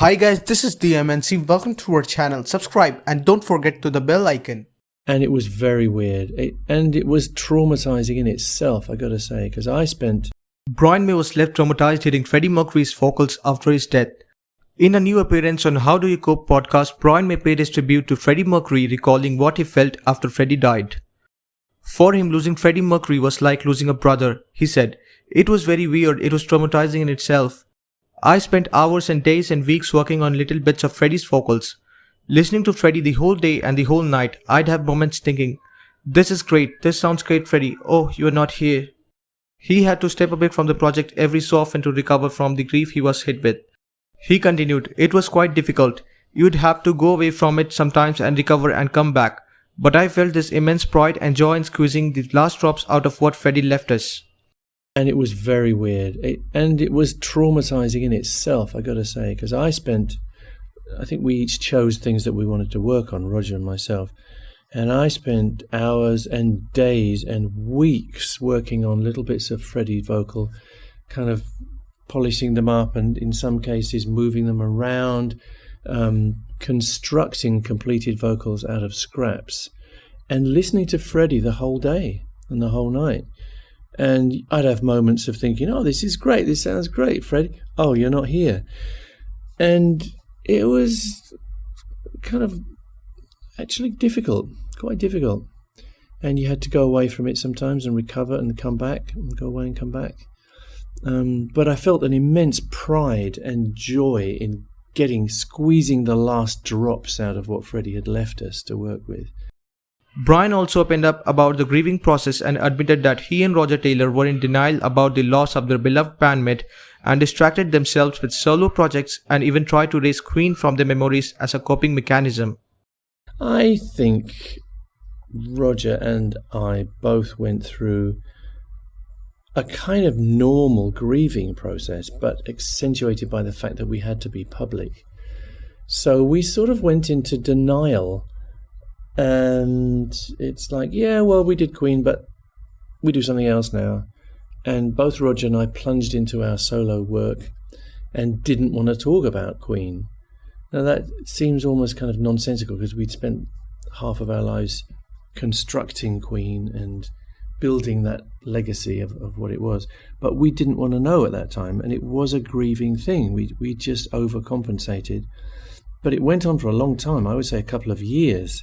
Hi guys, this is DM&C. Welcome to our channel. Subscribe and don't forget to the bell icon. And it was very weird. It was traumatising in itself, I gotta say, because I spent... Brian May was left traumatized hearing Freddie Mercury's vocals after his death. In a new appearance on How Do You Cope podcast, Brian May paid his tribute to Freddie Mercury, recalling what he felt after Freddie died. For him, losing Freddie Mercury was like losing a brother, he said. It was very weird, it was traumatizing in itself. I spent hours and days and weeks working on little bits of Freddie's vocals. Listening to Freddie the whole day and the whole night, I'd have moments thinking, this is great, this sounds great Freddie, oh you're not here. He had to step away from the project every so often to recover from the grief he was hit with. He continued, it was quite difficult. You'd have to go away from it sometimes and recover and come back. But I felt this immense pride and joy in squeezing the last drops out of what Freddie left us. And it was very weird. It was traumatising in itself, I gotta say, because I think we each chose things that we wanted to work on, Roger and myself. And I spent hours and days and weeks working on little bits of Freddie's vocal, kind of polishing them up and in some cases moving them around, constructing completed vocals out of scraps and listening to Freddie the whole day and the whole night. And I'd have moments of thinking, oh, this is great, this sounds great, Freddie. Oh, you're not here. And it was kind of actually difficult, quite difficult. And you had to go away from it sometimes and recover and come back and go away and come back. But I felt an immense pride and joy in squeezing the last drops out of what Freddie had left us to work with. Brian also opened up about the grieving process and admitted that he and Roger Taylor were in denial about the loss of their beloved bandmate and distracted themselves with solo projects and even tried to erase Queen from their memories as a coping mechanism. I think Roger and I both went through a kind of normal grieving process, but accentuated by the fact that we had to be public. So we sort of went into denial. And it's like, yeah, well, we did Queen, but we do something else now. And both Roger and I plunged into our solo work and didn't want to talk about Queen. Now that seems almost kind of nonsensical because we'd spent half of our lives constructing Queen and building that legacy of what it was. But we didn't want to know at that time, and it was a grieving thing. We just overcompensated. But it went on for a long time, I would say a couple of years.